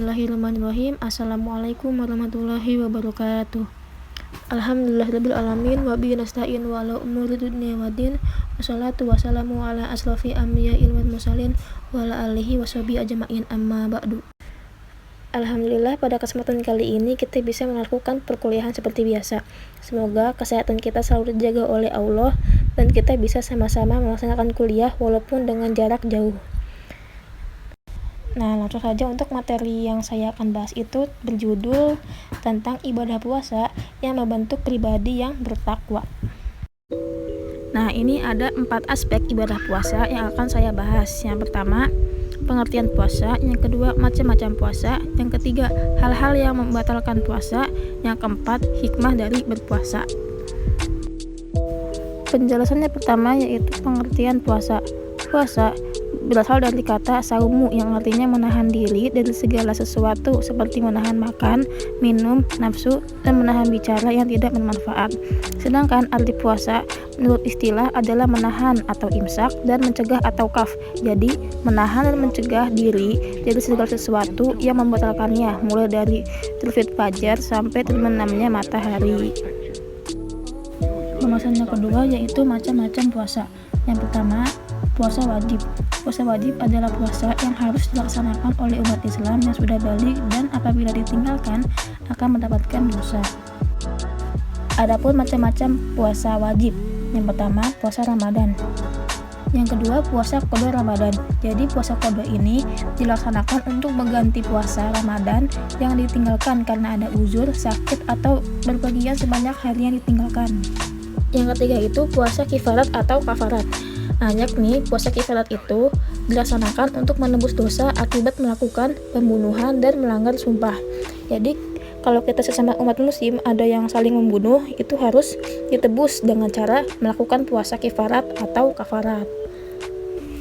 Bismillahirrahmanirrahim. Assalamualaikum warahmatullahi wabarakatuh. Alhamdulillahirabbil alamin wa bihi nasta'in wa ala umuri dunya waddin. Wassalatu wassalamu ala asrofil anbiya'i wal mursalin wa ala alihi washabihi ajma'in, amma ba'du. Alhamdulillah, pada kesempatan kali ini kita bisa melakukan perkuliahan seperti biasa. Semoga kesehatan kita selalu dijaga oleh Allah dan kita bisa sama-sama melaksanakan kuliah walaupun dengan jarak jauh. Nah, langsung saja untuk materi yang saya akan bahas itu berjudul tentang ibadah puasa yang membentuk pribadi yang bertakwa. Nah, ini ada 4 aspek ibadah puasa yang akan saya bahas. Yang pertama, pengertian puasa. Yang kedua, macam-macam puasa. Yang ketiga, hal-hal yang membatalkan puasa. Yang keempat, hikmah dari berpuasa. Penjelasannya pertama yaitu pengertian puasa. Puasa berasal dari kata saumu yang artinya menahan diri dari segala sesuatu seperti menahan makan, minum, nafsu, dan menahan bicara yang tidak bermanfaat. Sedangkan arti puasa menurut istilah adalah menahan atau imsak dan mencegah atau kaf. Jadi menahan dan mencegah diri dari segala sesuatu yang membatalkannya, mulai dari terbit fajar sampai terbenamnya matahari. Pembahasan yang kedua yaitu macam-macam puasa. Yang pertama, puasa wajib. Puasa wajib adalah puasa yang harus dilaksanakan oleh umat Islam yang sudah balik dan apabila ditinggalkan akan mendapatkan dosa. Adapun macam-macam puasa wajib. Yang pertama, puasa Ramadan. Yang kedua, puasa qada Ramadan. Jadi puasa qada ini dilaksanakan untuk mengganti puasa Ramadan yang ditinggalkan karena ada uzur, sakit, atau berpergian sebanyak hari yang ditinggalkan. Yang ketiga itu puasa kifarat atau kafarat. Nah, yakni puasa kifarat itu dilaksanakan untuk menebus dosa akibat melakukan pembunuhan dan melanggar sumpah. Jadi kalau kita sesama umat muslim ada yang saling membunuh, itu harus ditebus dengan cara melakukan puasa kifarat atau kafarat.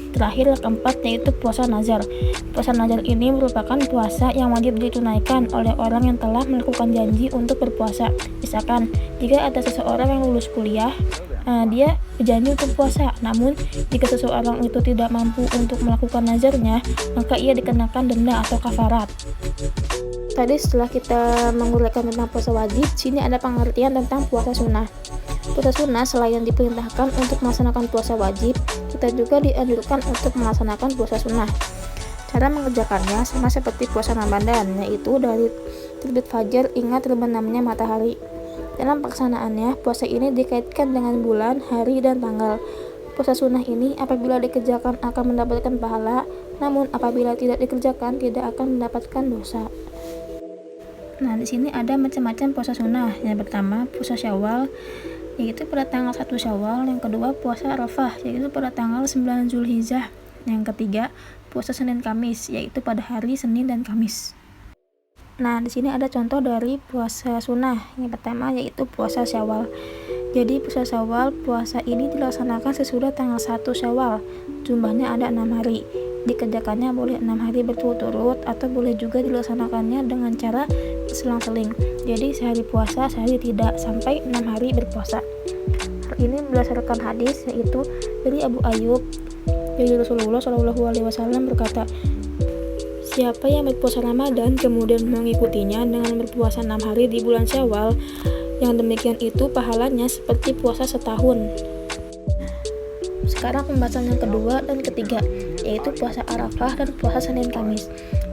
Terakhir, yang keempat yaitu puasa nazar. Puasa nazar ini merupakan puasa yang wajib ditunaikan oleh orang yang telah melakukan janji untuk berpuasa. Misalkan jika ada seseorang yang lulus kuliah, dia berjanji untuk puasa, namun jika seseorang itu tidak mampu untuk melakukan nazarnya, maka ia dikenakan denda atau kafarat. Tadi setelah kita menguraikan tentang puasa wajib, sini ada pengertian tentang puasa sunnah. Puasa sunnah selain diperintahkan untuk melaksanakan puasa wajib, kita juga dianjurkan untuk melaksanakan puasa sunnah. Cara mengerjakannya sama seperti puasa Ramadan, yaitu dari terbit fajar hingga terbenamnya matahari. Dalam pelaksanaannya, puasa ini dikaitkan dengan bulan, hari, dan tanggal. Puasa sunnah ini apabila dikerjakan akan mendapatkan pahala, namun apabila tidak dikerjakan tidak akan mendapatkan dosa. Nah, di sini ada macam-macam puasa sunnah. Yang pertama, puasa Syawal, yaitu pada tanggal 1 Syawal. Yang kedua, puasa Arafah, yaitu pada tanggal 9 Zulhijjah. Yang ketiga, puasa Senin Kamis, yaitu pada hari Senin dan Kamis. Nah, di sini ada contoh dari puasa sunnah. Yang pertama yaitu puasa Syawal. Jadi puasa Syawal, puasa ini dilaksanakan sesudah tanggal 1 Syawal. Jumlahnya ada 6 hari. Dikerjakannya boleh 6 hari berturut-turut atau boleh juga dilaksanakannya dengan cara selang-seling. Jadi sehari puasa, sehari tidak, sampai 6 hari berpuasa. Hal ini berdasarkan hadis yaitu dari Abu Ayyub, dari Rasulullah SAW berkata, siapa yang berpuasa Ramadan kemudian mengikutinya dengan berpuasa 6 hari di bulan Syawal, yang demikian itu pahalanya seperti puasa setahun. Sekarang pembahasan yang kedua dan ketiga, yaitu puasa Arafah dan puasa Senin Kamis.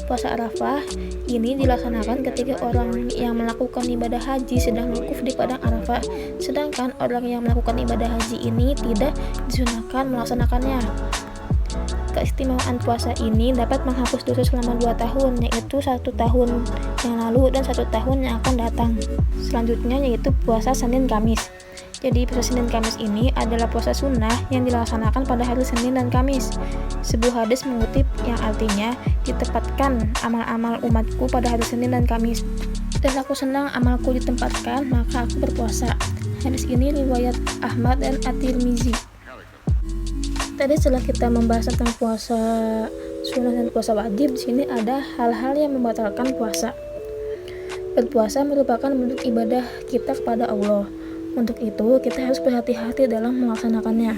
Puasa Arafah ini dilaksanakan ketika orang yang melakukan ibadah haji sedang wukuf di padang Arafah, sedangkan orang yang melakukan ibadah haji ini tidak disunahkan melaksanakannya. Keistimewaan puasa ini dapat menghapus dosa selama 2 tahun, yaitu 1 tahun yang lalu dan 1 tahun yang akan datang. Selanjutnya yaitu puasa Senin Kamis. Jadi puasa Senin Kamis ini adalah puasa sunnah yang dilaksanakan pada hari Senin dan Kamis. Sebuah hadis mengutip yang artinya, ditempatkan amal-amal umatku pada hari Senin dan Kamis, dan aku senang amalku ditempatkan, maka aku berpuasa. Hadis ini riwayat Ahmad dan At-Tirmizi. Tadi setelah kita membahas tentang puasa sunnah dan puasa wajib, di sini ada hal-hal yang membatalkan puasa. Berpuasa merupakan bentuk ibadah kita kepada Allah. Untuk itu, kita harus berhati-hati dalam melaksanakannya.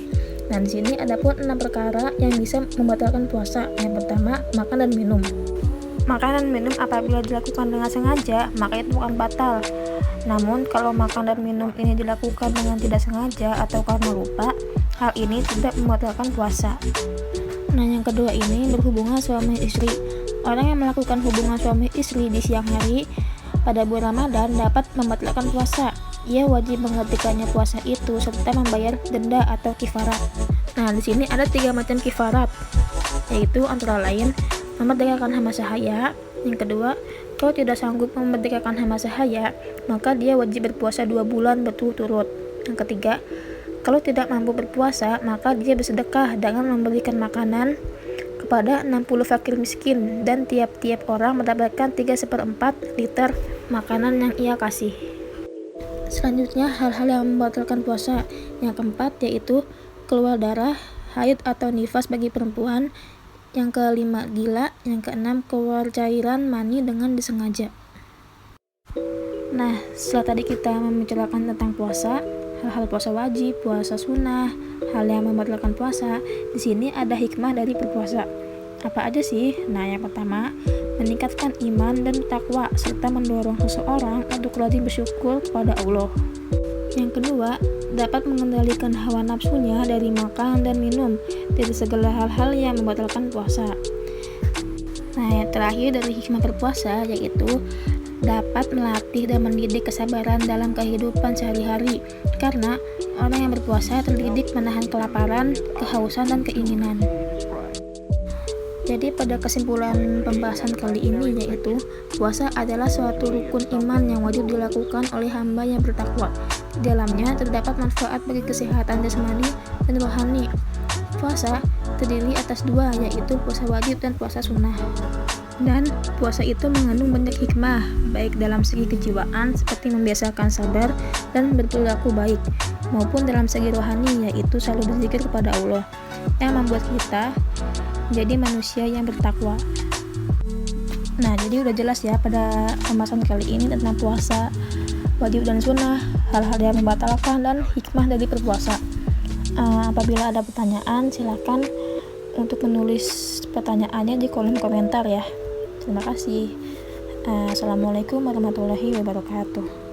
Nah, di sini ada pun 6 perkara yang bisa membatalkan puasa. Yang pertama, makan dan minum. Makan dan minum apabila dilakukan dengan sengaja, maka itu bukan batal. Namun, kalau makan dan minum ini dilakukan dengan tidak sengaja atau karena lupa, hal ini tidak membatalkan puasa. Nah, yang kedua ini berhubungan suami istri. Orang yang melakukan hubungan suami istri di siang hari pada bulan Ramadan dapat membatalkan puasa. Ia wajib menghentikannya puasa itu serta membayar denda atau kifarat. Nah, di sini ada 3 macam kifarat, yaitu antara lain memerdekakan hamba sahaya. Yang kedua, kalau tidak sanggup memerdekakan hamba sahaya, maka dia wajib berpuasa 2 bulan berturut-turut. Yang ketiga, kalau tidak mampu berpuasa, maka dia bersedekah dengan memberikan makanan kepada 60 fakir miskin, dan tiap-tiap orang mendapatkan 3/4 liter makanan yang ia kasih. Selanjutnya, hal-hal yang membatalkan puasa. Yang keempat yaitu keluar darah, haid atau nifas bagi perempuan. Yang kelima, gila. Yang keenam, keluar cairan mani dengan disengaja. Nah, setelah tadi kita membicarakan tentang puasa, hal-hal puasa wajib, puasa sunnah, hal yang membatalkan puasa, di sini ada hikmah dari berpuasa. Apa aja sih? Nah, yang pertama, meningkatkan iman dan takwa serta mendorong seseorang untuk rajin bersyukur kepada Allah. Yang kedua, dapat mengendalikan hawa nafsunya dari makan dan minum dari segala hal-hal yang membatalkan puasa. Nah, yang terakhir dari hikmah berpuasa yaitu dapat melatih dan mendidik kesabaran dalam kehidupan sehari-hari, karena orang yang berpuasa terdidik menahan kelaparan, kehausan, dan keinginan. Jadi pada kesimpulan pembahasan kali ini yaitu puasa adalah suatu rukun iman yang wajib dilakukan oleh hamba yang bertakwa. Di dalamnya terdapat manfaat bagi kesehatan jasmani dan rohani. Puasa terdiri atas 2, yaitu puasa wajib dan puasa sunnah. Dan puasa itu mengandung banyak hikmah, baik dalam segi kejiwaan seperti membiasakan sabar dan berperilaku baik, maupun dalam segi rohani yaitu selalu berzikir kepada Allah, yang membuat kita jadi manusia yang bertakwa. Nah, jadi udah jelas ya pada pembahasan kali ini tentang puasa wajib dan sunnah, hal-hal yang membatalkan, dan hikmah dari berpuasa. Apabila ada pertanyaan, silakan untuk menulis pertanyaannya di kolom komentar ya. Terima kasih. Assalamualaikum warahmatullahi wabarakatuh.